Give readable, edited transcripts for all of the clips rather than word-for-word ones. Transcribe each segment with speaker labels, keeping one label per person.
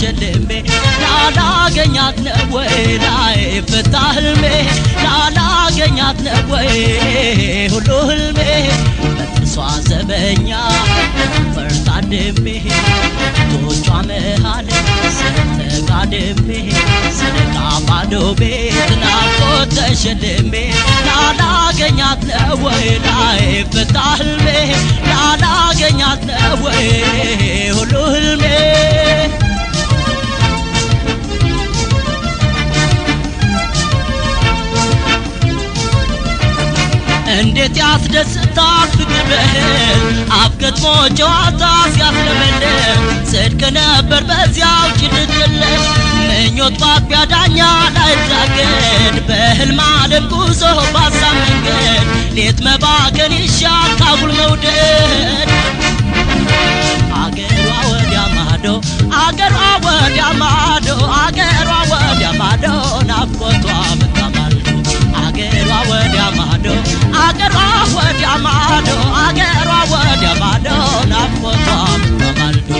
Speaker 1: ተሸልሜ ላላገኛት ነው ወይ ላይ ፈታ ህልሜ ላላገኛት ነው ወይ ሁሉ ህልሜ በጥርሷ ዘበኛ ፈርታድሜ ቶቿ መሃል ተጋድሜ ሰደቃ ባዶ ቤት ናፍቆት ተሸልሜ ላላገኛት ነው ወይ ላይ ፈታ ህልሜ ላላገኛት ነው ወይ ሁሉ ህልሜ እንዴት ያስደስታል ፍቅር በህል አፍገጥሞ ጨዋታ ሲያስለመልም ጽድቅ ነበር በዚያው ጭልጥልም ምኞት ባቢያ ዳኛ ላይታገድ በህልም ዓለም ጉዞ ባሳብ መንገድ ሌት መባከን ይሻል ካጉል መውደድ አገሯ ወዲያ ማዶ አገሯ ወዲያ ማዶ አገሯ ወዲያ ማዶ ናፍቆቷ መጣማልዶ አገሯ ወዲያ ማዶ አገሯ ወዲያ ማዶ አገሯ ወዲያ ማዶ ናፍቆቷ መጣማልዶ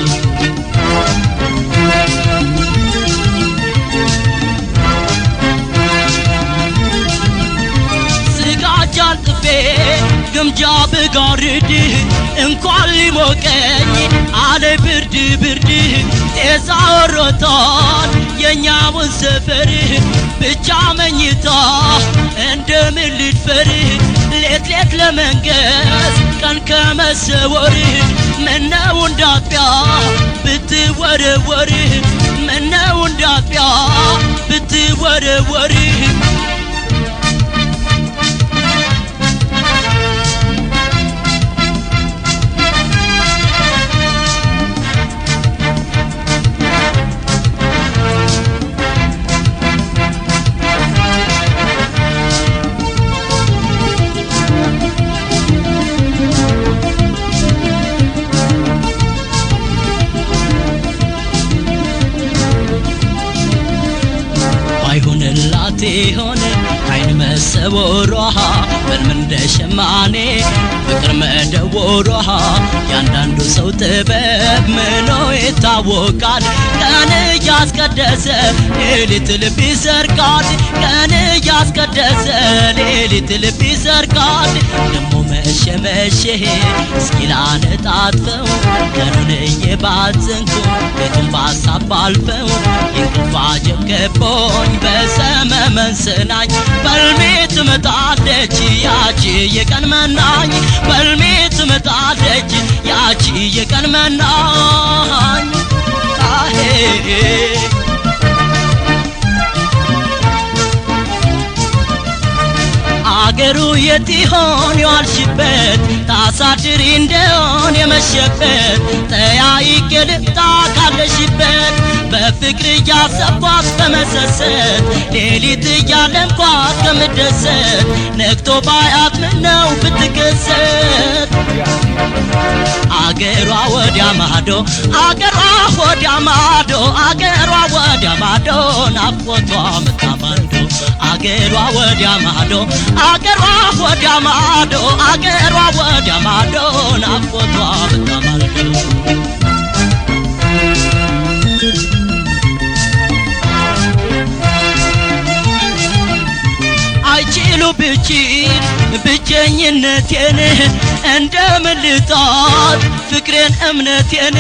Speaker 1: ስጋጃል ጥፌ ግምጃ ብጋርድ እንኳን ሊሞቀኝ አለ ብርድ ብርድ ጤዛ ወሮታል የኛውን ሰፈር ብቻ መኝታ እንደምን ልድፈር ሌት ሌት ለመንገስ ቀን ከመሰወር ምነው እንዳጥቢያ ብትወረወር ምነው እንዳጥቢያ ብትወረወር ሆነ አይን መሰወሯ በልም እንደሸማኔ ፍቅር መደወሯ ያንዳንዱ ሰው ጥበብ ምኖ ይታወቃል ቀን ያስቀደሰ ሌሊት ልብ ይሰርቃል ቀን ያስቀደሰ ሌሊት ልብ ይሰርቃል ደሞ መሸ መሸ እስኪ ላነጣጥፈው ቀኑን እየባዘንኩ ቤቱን ባሳብ ባልፈው እንቅልፍ አጀብ ገቦኝ በሰመመን ስናኝ በልሜ ትመጣለች ያቺ የቀን መናኝ በልሜ ትመጣለች ያቺ የቀን መናኝ አገሩ የት ይሆን የዋልሽበት ታሳድሪ እንደሆን የመሸበት ጠያይቄ ልምጣ ካለሽበት በፍቅር እያሰብኳት በመሰሰት ሌሊት እያለምኳት ከምደሰት ነግቶ ባያት ምነው ብትከሰት አገሯ ወዲያ ማዶ አገሯ ወዲያ ማዶ አገሯ ወዲያ ማዶ ናፍቆቷ መጣማልዶ አገሯ ወዲያ ማዶ አገሯ ወዲያ ማዶ አገሯ ወዲያ ማዶ ናፍቆቷ መጣማልዶ አይችሉ ብችል ብቸኝነቴን እንደምልጣት ፍቅሬን እምነቴን